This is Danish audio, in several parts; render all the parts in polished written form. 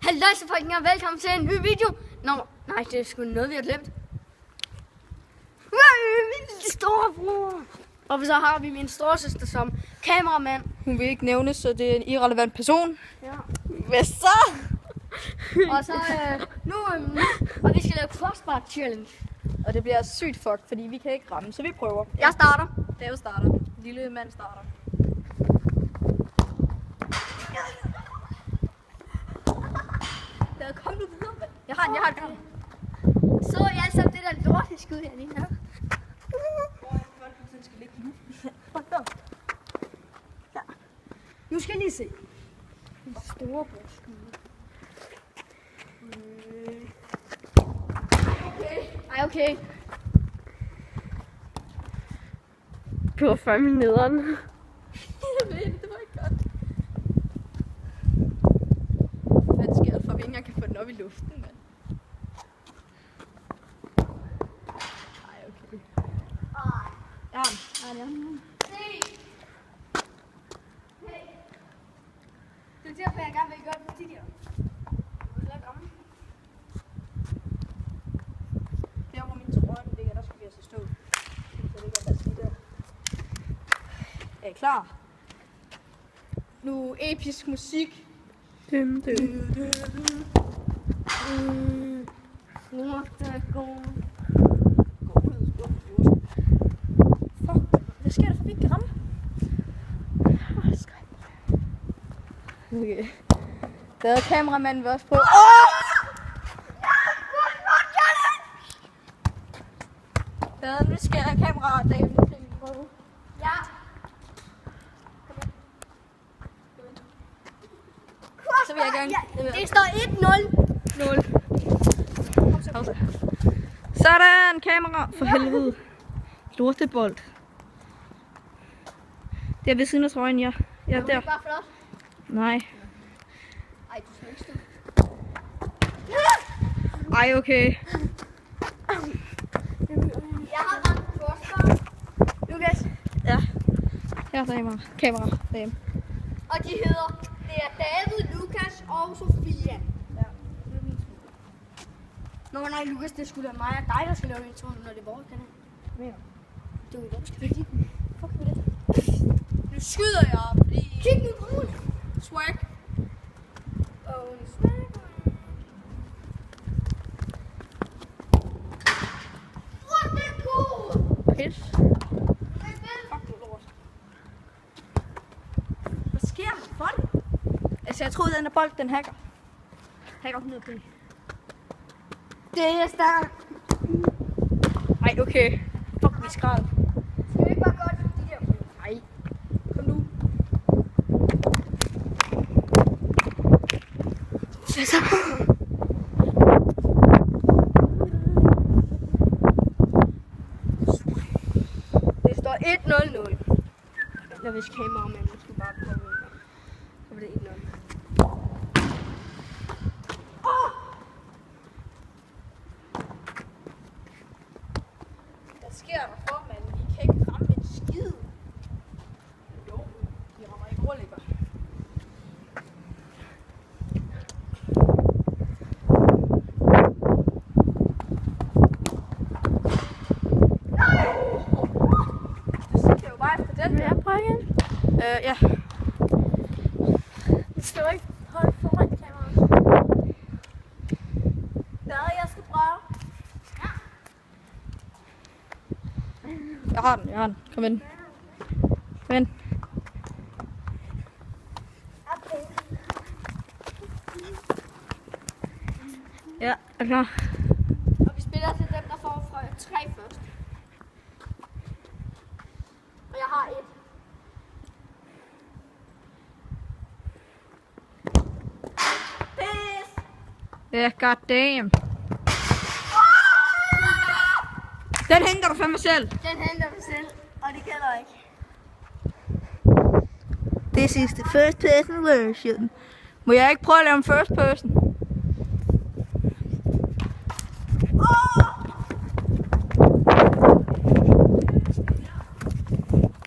Halløj så folkene, og velkommen til en ny video. Nej, det er sgu noget, vi har glemt. Min storebror. Og så har vi min storesøster som kameramand. Hun vil ikke nævnes, så det er en irrelevant person. Ja. Hvad så? Og så og vi skal lave crossbar challenge. Og det bliver sygt fuck, fordi vi kan ikke ramme, så vi prøver. Jeg starter. David starter. Lille mand starter. Kom nu videre, mand. Jeg har et kamera. Så jeg altså det der lorteskud her lige her. Ja. Nu skal jeg lige se. Min storebror skud. Okay. Det var fandme nederen. Jeg ved det var ikke godt. Hvad sker der for, at vi ikke engang kan få den op i luften, mand? Ej, okay. Ja. Hey. Det er derfor, jeg gerne vil gøre det tidligere. Der hvor min trøje ligger, der skal vi altså stå. Så det går altså lige der. Er I klar? Nu episk musik. Hvad sker der for, vi ikke kan ramme? Okay. Der er kameramanden vil også på. Ja, nu skal jeg kameraet af. Ja. Så vil jeg gerne. Det står 1-0. Pause. Sådan, kamera. For helvede. Lortebold. Det er ved siden af trøjen, ja. Ja, Det der. er bare flot. Nej. Ej, du skal ikke stå. Ej, okay. Jeg har ramt crossbar. Lukas. Ja. Her er kamera. Dame. Og de hedder, det er David, Lukas og Sofia. Ja. Nej, Lukas, det skulle være mig og dig, der skal lave introen, når det er vores kanal. Mere. Det er jo skal vi kigge. Fuck med det. Nu skyder jeg, fordi... Kig nu på den. Swag. Swag. What the cool? Pis. Fuck, det er lort. Hvad sker der for det? Altså, jeg troede, den der bold, den hacker. Hacker 100 p. Det er stærkt. Ej, okay. Fuck, vi skrald. Skal vi ikke bare gøre det for de der? Nej. Kom nu. Det står 1-0-0. Jeg vidste kameramanden, jeg skulle bare prøve. Så var det 1-0. Hvad sker der for, mand? Vi kan ikke ramme en skid. Jo, vi rammer ikke overlægger. Det sigter jo bare efter den. Vil jeg prøve igen? Ja. Det skal jo ikke holde foran kameraet. Hvad jeg skal prøve? Jeg har den. Kom ind. Kom ind. Okay. Ja, er klar. Og vi spiller til dem, der får fra 3 først. Og jeg har 1. Pis! Ja, goddamn. Den henter du fandme selv. Den henter vi selv, og det gælder ikke. This is the first person version. Må jeg ikke prøve at lave en first person?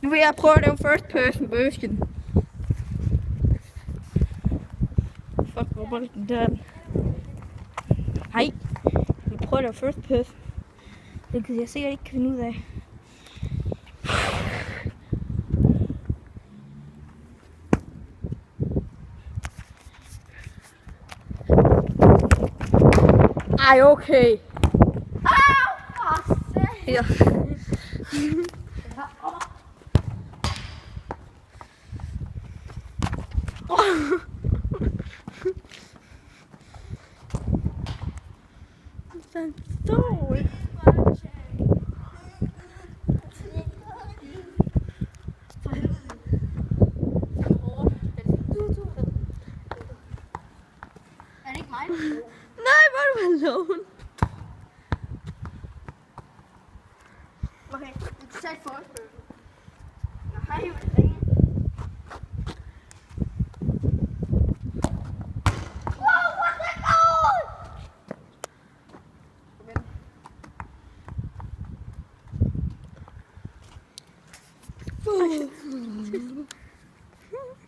Nu vil jeg prøve at lave en first person version. Fuck, hvor bolden der. Nej, vi prøver at lave first pass. Det kan jeg sikkert ikke finde ud af. Ej, okay. Her. Den stol. Er det ikke mig? Nej, hvor er du alone. Okay, det er totalt forspørgsel. Nej, hvor er det ringe.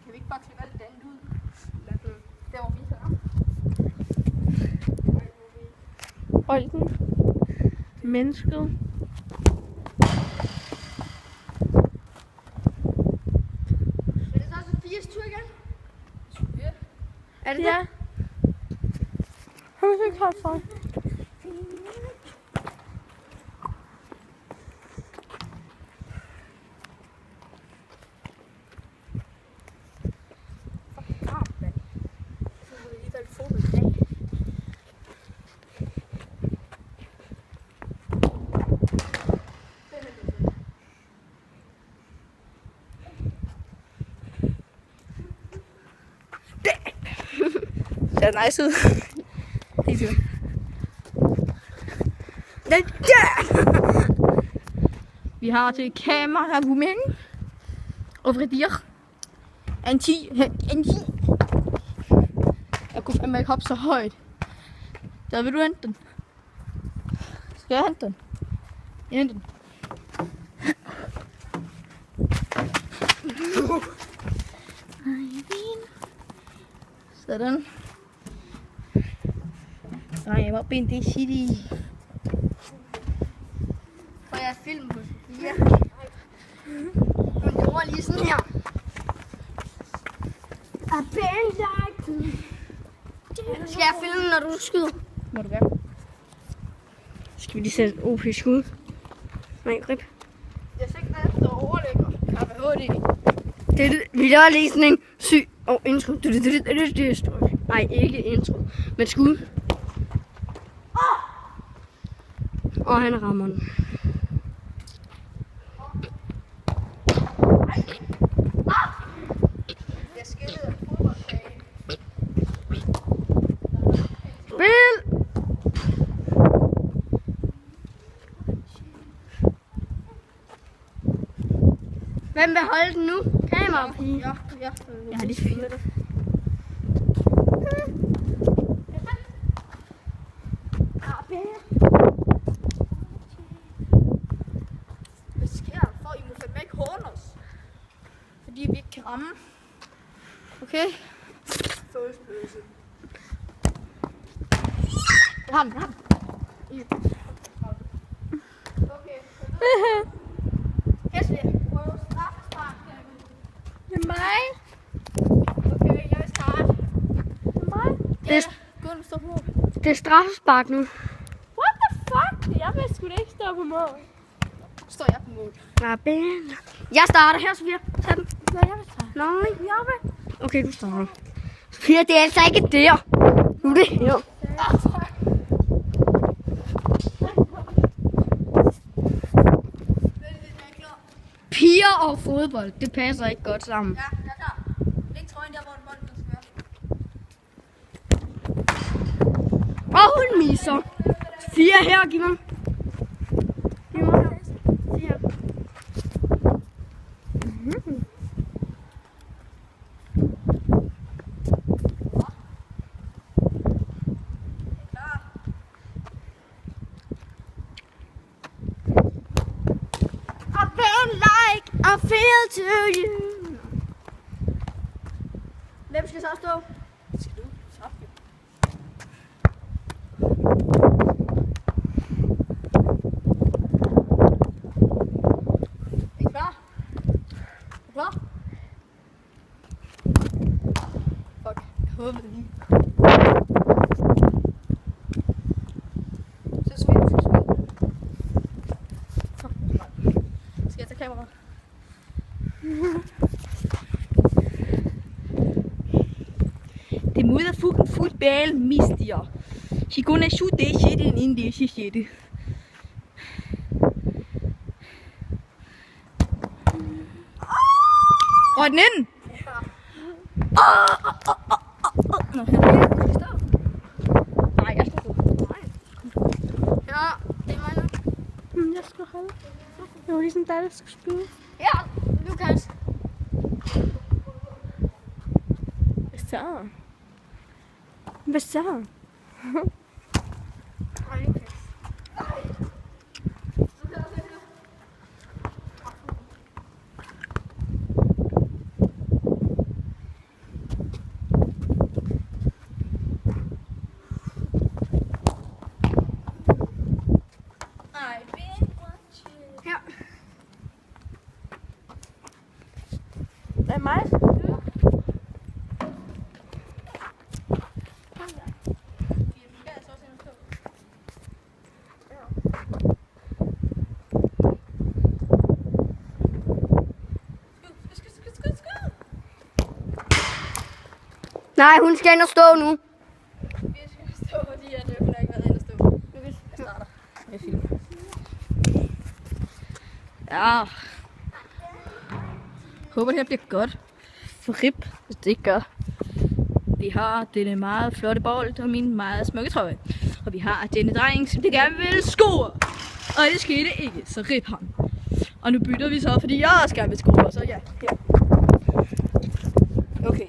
Kan vi ikke bare klippe alt det andet ud? Der hvor vi så. Bolden. Mennesket. Er det så også 80 tur igen? Ja. Er det det? Har du ikke holdt for? Det er nice ud. Det er det. Vi har til camerawoman og Fredir. En 10. Jeg kunne fandme ikke hoppe så højt. Der vil du hente den. Skal jeg hente den? Jeg henter den. Sådan. Nej, jeg var oppe i det city. Får jeg film på Sofia? Hun gjorde lige sådan her. Skal jeg filme, når du skyder? Må du gerne. Skal vi lige sætte et OP-skud? Nej, grip. Jeg sigter efter overlægger. KBHD. Vi laver lige sådan en syg intro. Nej, ikke intro, men skud. Og han rammer den. Jeg skillede af fodboldbane. Spil! Hvem vil holde den nu? Kamerapige. Ja. Ja, det er fint. Hvad sker der for? I må fandme ikke håne os. Fordi vi ikke kan ramme. Okay? Følelsesbøse. Jeg har den. Okay. Hæsle, prøv straffespark. Det er mig. Okay, jeg vil starte. Det er mig. Gå nu, stå på mål. Det er straffespark nu. What the fuck? Jeg vil sgu da ikke stå på mål. Står jeg på mål. Ja, ben. Jeg starter her, Sofia. Tag den. Nej, jeg vil starte. Nej. Jeg vil. Okay, du starter. Sofia, det er altså ikke der. Nu er det her. Piger og fodbold, det passer ikke godt sammen. Ja, jeg er klar. Læg trøjen der, hvor bolden skal være. Og hun misser. Sofia her, giv mig. Giv mig her. Sofia. I feel like I feel to you. Hvem skal så stå? Skal du? Så. Så svært, så svært. Skal jeg tage kameraet? Det må da fucking fodbold, mister. Si gonna shoot det shit in this shit. Røg den ind? Nå, her. Nej, jeg skal stå. Ja, det er mig nu. Jeg skal holde. Det var ligesom dig, der skulle spille. Ja, Lukas. Hvad så? Hvad så? Hej, Lukas. Her. Hvad er mig? Nej, hun skal ind og stå nu. Vi skal stå, fordi at hun har ikke været inde og stå. Jeg starter med film. Ja. Håber det her bliver godt for Rip, hvis det ikke gør. Vi har denne meget flotte bold og min meget smukke trøje. Og vi har denne dreng, som det gerne vil score. Og det skete ikke, så Rip ham. Og nu bytter vi så, fordi jeg også gerne vil score, så ja, her. Okay.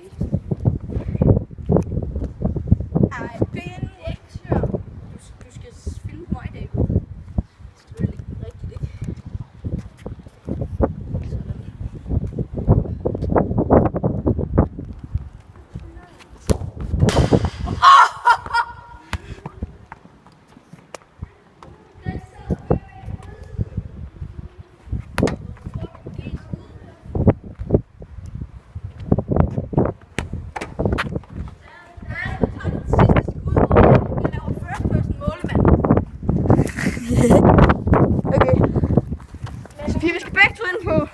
Ej, Ben, direktør. Du skal filme mig i dag. Selvfølgelig rigtigt, ikke? Sådan. Okay. Sofie, vi skal begge to ind på.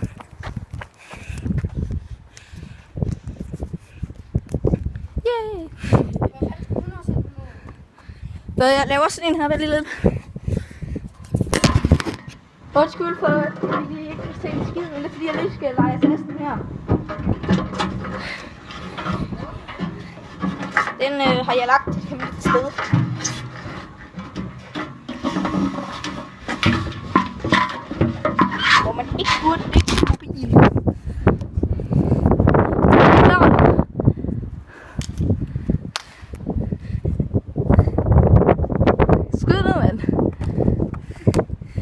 Yay! Hvad, jeg laver sådan en her, vældig lidt. Undskyld for, at I ikke kan se en skid, men det er fordi, jeg lige skal lege festen her. Den har jeg lagt et hemmeligt sted. Hvor man ikke burde lægge sin mobil. Klar. Skyd ned, mand.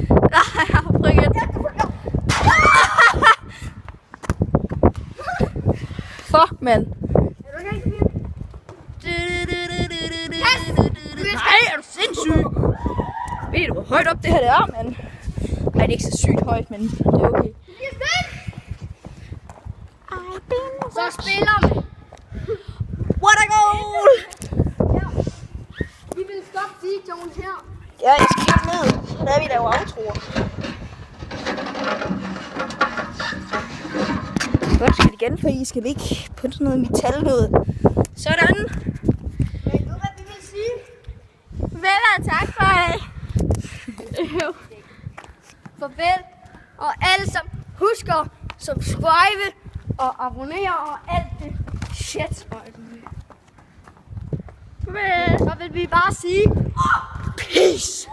Nej, jeg har prøvet igen. Fuck, mand. Nej, er du sindssyg? Ved du, hvor højt op det her det er, mand? Ej, det er ikke så sygt højt, men det er okay. Så spiller vi. What a goal! Vi vil stoppe videoen her. Ja, jeg skal helt ned. Så er vi laver outroer. Godt skal det igen, for I skal ligge på sådan noget metal noget. Sådan. Men ved du, hvad vi vil sige? Vel og tak for det. Farvel. Og alle som husker subscribe og abonnere og alt det shit. Farvel. Så vil vi bare sige peace.